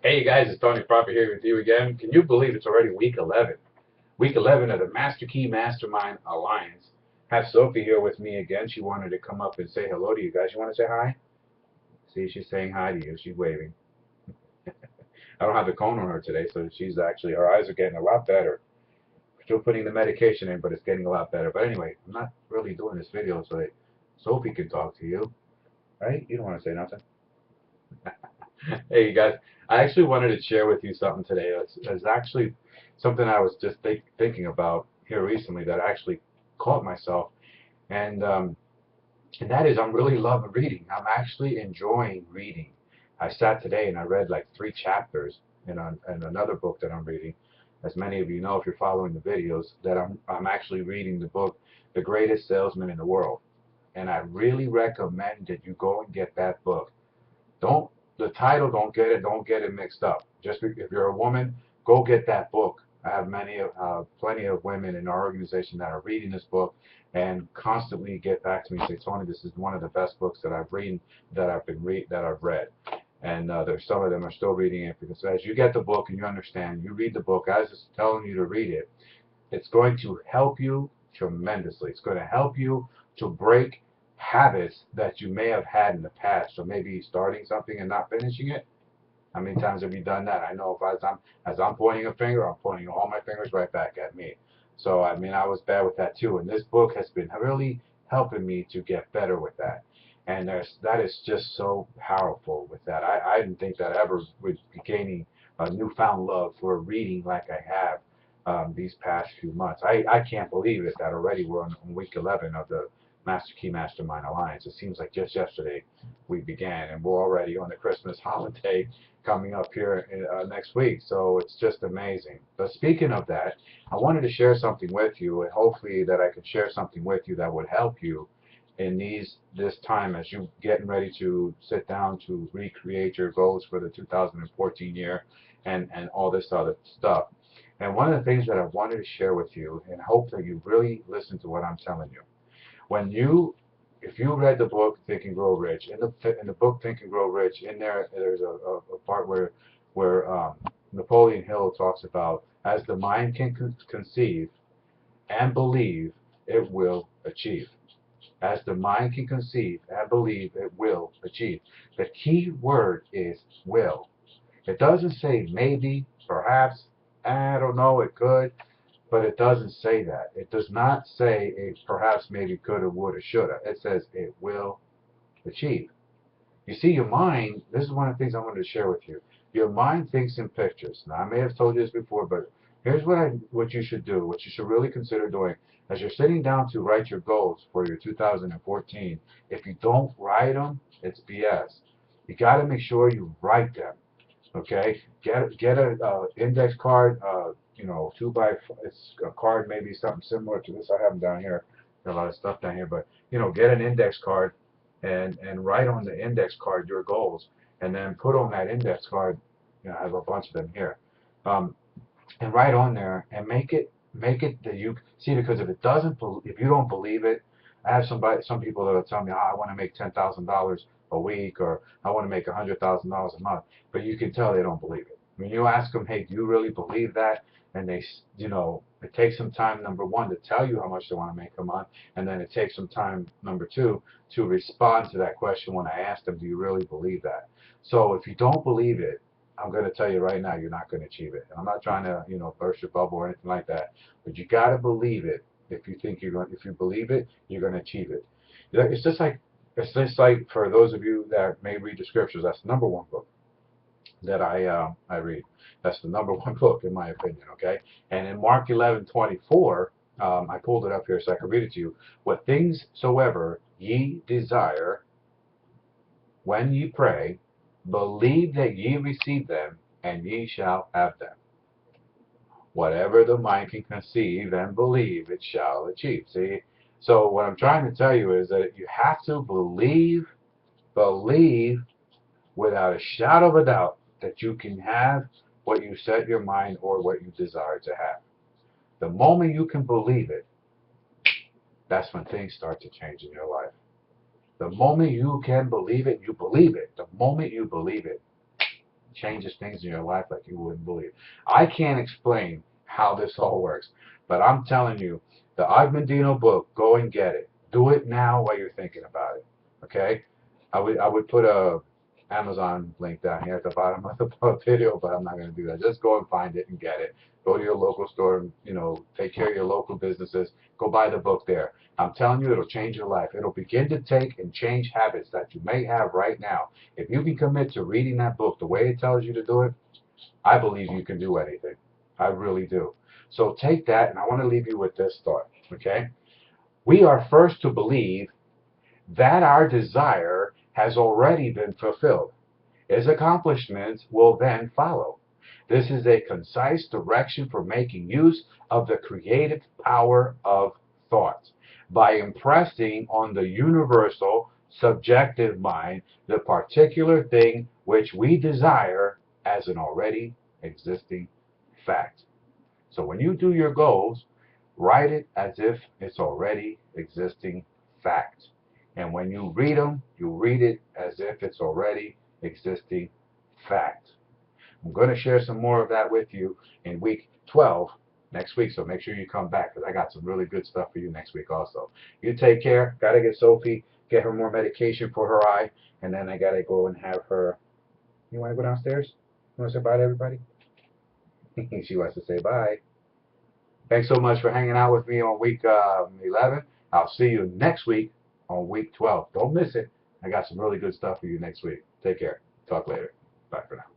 Hey, you guys, it's Tony Prophet here with you again. Can you believe it's already week 11? Week 11 of the Masterkey Mastermind Alliance. Have Sophie here with me again. She wanted to come up and say hello to you guys. You want to say hi? See, she's saying hi to you. She's waving. I don't have the cone on her today, so she's actually, her eyes are getting a lot better. Still putting the medication in, but it's getting a lot better. But anyway, I'm not really doing this video so that Sophie can talk to you, right? You don't want to say nothing? Hey, you guys, I actually wanted to share with you something today. It's actually something I was just thinking about here recently that I actually caught myself, and and that is I'm really loving reading. I'm actually enjoying reading. I sat today and I read like 3 chapters in another book that I'm reading. As many of you know, if you're following the videos, that I'm actually reading the book, The Greatest Salesman in the World, and I really recommend that you go and get that book. Don't the title, don't get it mixed up. Just if you're a woman, go get that book. I have plenty of women in our organization that are reading this book and constantly get back to me and say, Tony, this is one of the best books that I've read. And there's some of them are still reading it because as you get the book and you understand, you read the book as it's telling you to read it, it's going to help you tremendously. It's going to help you to break habits that you may have had in the past. So maybe starting something and not finishing it. How many times have you done that? I know if as I'm pointing a finger, I'm pointing all my fingers right back at me. So I mean, I was bad with that too. And this book has been really helping me to get better with that. And that is just so powerful with that. I didn't think that I ever would be gaining a newfound love for reading like I have these past few months. I can't believe it that already we're on week 11 of the Masterkey Mastermind Alliance. It seems like just yesterday we began, and we're already on the Christmas holiday coming up here next week. So it's just amazing. But speaking of that, I wanted to share something with you, and hopefully that I could share something with you that would help you in this time as you getting ready to sit down to recreate your goals for the 2014 year and all this other stuff. And one of the things that I wanted to share with you, and hope that you really listen to what I'm telling you. If you read the book Think and Grow Rich, in the book Think and Grow Rich, there's a part where Napoleon Hill talks about as the mind can conceive and believe, it will achieve. As the mind can conceive and believe, it will achieve. The key word is will. It doesn't say maybe, perhaps, I don't know, it could, but it doesn't say that. It does not say it perhaps, maybe, coulda, woulda, shoulda. It says it will achieve. You see, your mind, this is one of the things I wanted to share with you. Your mind thinks in pictures. Now, I may have told you this before, but here's what you should do, what you should really consider doing. As you're sitting down to write your goals for your 2014, if you don't write them, it's BS. You got to make sure you write them. Okay, get a index card. It's a card, maybe something similar to this. I have them down here. Got a lot of stuff down here, but get an index card and write on the index card your goals, and then put on that index card. I have a bunch of them here, and write on there and make it that you see, because if you don't believe it, I have some people that will tell me, oh, I want to make $10,000 a week, or I want to make $100,000 a month, but you can tell they don't believe it. When you ask them, hey, do you really believe that? And it takes some time, number one, to tell you how much they want to make a month, and then it takes some time, number two, to respond to that question when I ask them, do you really believe that? So if you don't believe it, I'm going to tell you right now, you're not going to achieve it. And I'm not trying to, burst your bubble or anything like that, but you got to believe it. If you believe it, you're going to achieve it. It's just like for those of you that may read the scriptures. That's the number one book that I read. That's the number one book in my opinion. Okay, and in Mark 11:24, I pulled it up here so I can read it to you. What things soever ye desire when ye pray, believe that ye receive them, and ye shall have them. Whatever the mind can conceive and believe, it shall achieve. See? So what I'm trying to tell you is that you have to believe without a shadow of a doubt that you can have what you set your mind or what you desire to have. The moment you can believe it, that's when things start to change in your life. The moment you can believe it, you believe it. The moment you believe it, changes things in your life like you wouldn't believe. I can't explain how this all works, but I'm telling you, the Ogmandino book, go and get it. Do it now while you're thinking about it. Okay? I would put a Amazon link down here at the bottom of the video, but I'm not going to do that. Just go and find it and get it. Go to your local store and, take care of your local businesses. Go buy the book there. I'm telling you, it'll change your life. It'll begin to take and change habits that you may have right now. If you can commit to reading that book the way it tells you to do it, I believe you can do anything. I really do. So take that, and I want to leave you with this thought, okay? We are first to believe that our desire has already been fulfilled. Its accomplishments will then follow. This is a concise direction for making use of the creative power of thought by impressing on the universal, subjective mind the particular thing which we desire as an already existing fact. So when you do your goals, write it as if it's already existing fact. And when you read them, you read it as if it's already existing fact. I'm going to share some more of that with you in week 12 next week, so make sure you come back because I got some really good stuff for you next week also. You take care. Got to get Sophie, get her more medication for her eye, and then I got to go and have her. You want to go downstairs? You want to say bye to everybody? She wants to say bye. Thanks so much for hanging out with me on week 11. I'll see you next week on week 12. Don't miss it. I got some really good stuff for you next week. Take care. Talk later. Bye for now.